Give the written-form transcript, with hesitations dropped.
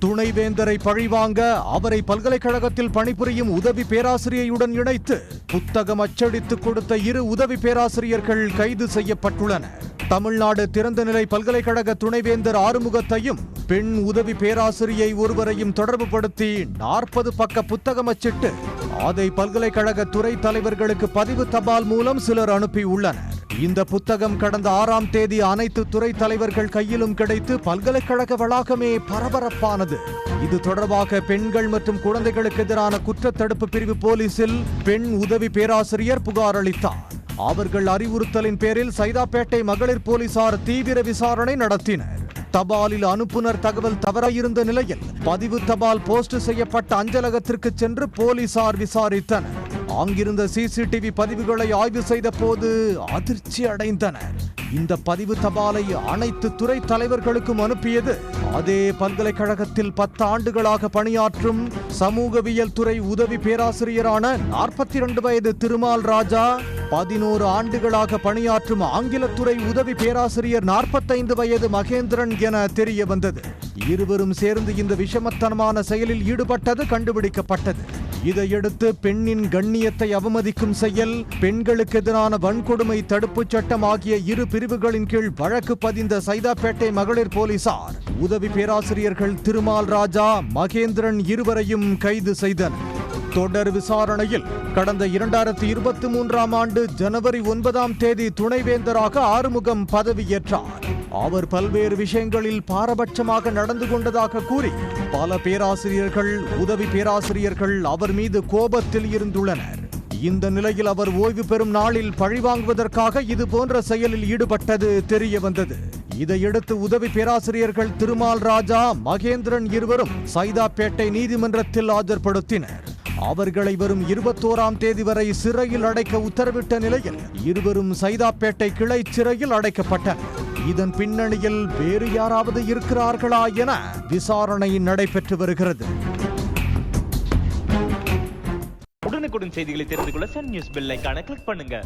துணைவேந்தரை பழிவாங்க அவரை பல்கலைக்கழகத்தில் பணிபுரியும் உதவி பேராசிரியையுடன் இணைத்து புத்தகம் அச்சடித்து கொடுத்த 2 உதவி பேராசிரியர்கள் கைது செய்யப்பட்டுள்ளனர். தமிழ்நாடு திறந்தநிலை பல்கலைக்கழக துணைவேந்தர் ஆறுமுகத்தையும் பெண் உதவி பேராசிரியை ஒருவரையும் தொடர்புபடுத்தி 40 பக்க புத்தகம் அச்சிட்டு அதை பல்கலைக்கழக துறை தலைவர்களுக்கு பதிவு தபால் மூலம் சிலர் அனுப்பியுள்ளனர். இந்த புத்தகம் கடந்த 6ஆம் தேதி அனைத்து துறை தலைவர்கள் கையிலும் கிடைத்து பல்கலைக்கழக வளாகமே பரபரப்பானது. இது தொடர்பாக பெண்கள் மற்றும் குழந்தைகளுக்கு எதிரான குற்றத்தடுப்பு பிரிவு போலீசில் பெண் உதவி பேராசிரியர் புகார் அளித்தார். அவர்கள் அறிவுறுத்தலின் பேரில் சைதாப்பேட்டை மகளிர் போலீசார் தீவிர விசாரணை நடத்தினர். தபாலில் அனுப்புனர் தகவல் தவறாயிருந்த நிலையில் பதிவு தபால் போஸ்ட் செய்யப்பட்ட அஞ்சலகத்திற்கு சென்று போலீசார் விசாரித்தனர். அங்கிருந்த சிசிடிவி பதிவுகளை ஆய்வு செய்த போது அதிர்ச்சி அடைந்தனர். இந்த பதிவு தபாலை அனைத்து துறை தலைவர்களுக்கும் அனுப்பியது அதே பல்கலைக்கழகத்தில் 10 ஆண்டுகளாக பணியாற்றும் சமூகவியல் துறை உதவி பேராசிரியரான 42 வயது திருமால் ராஜா, 11 ஆண்டுகளாக பணியாற்றும் ஆங்கிலத்துறை உதவி பேராசிரியர் 45 வயது மகேந்திரன் என தெரிய வந்தது. இருவரும் சேர்ந்து இந்த விஷமத்தனமான செயலில் ஈடுபட்டது கண்டுபிடிக்கப்பட்டது. இதையடுத்து பெண்ணின் கண்ணியத்தை அவமதிக்கும் செயல், பெண்களுக்கு எதிரான வன்கொடுமை தடுப்புச் சட்டம் ஆகிய 2 பிரிவுகளின் கீழ் வழக்கு பதிந்த சைதாப்பேட்டை மகளிர் போலீசார் உதவி பேராசிரியர்கள் திருமால் ராஜா, மகேந்திரன் இருவரையும் கைது செய்தனர். தொடர் விசாரணையில் கடந்த 2023ஆம் ஆண்டு ஜனவரி 9ஆம் தேதி துணைவேந்தராக ஆறுமுகம் பதவியேற்றார். அவர் பல்வேறு விஷயங்களில் பாரபட்சமாக நடந்து கொண்டதாக கூறி பல பேராசிரியர்கள், உதவி பேராசிரியர்கள் அவர் மீது கோபத்தில் இருந்துள்ளனர். இந்த நிலையில் அவர் ஓய்வு பெறும் நாளில் பழிவாங்குவதற்காக இது போன்ற செயலில் ஈடுபட்டது தெரிய வந்தது. இதையடுத்து உதவி பேராசிரியர்கள் திருமால் ராஜா, மகேந்திரன் இருவரும் சைதாப்பேட்டை நீதிமன்றத்தில் ஆஜர்படுத்தினர். அவர்களை வரும் 21ஆம் தேதி வரை சிறையில் அடைக்க உத்தரவிட்ட நிலையில் இருவரும் சைதாப்பேட்டை கிளை சிறையில் அடைக்கப்பட்டனர். இதன் பின்னணியில் வேறு யாராவது இருக்கிறார்களா என விசாரணை நடைபெற்று வருகிறது. உடனுக்குடன் செய்திகளை தெரிந்து கொள்ள சன் நியூஸ் பெல் ஐகானை கிளிக் பண்ணுங்க.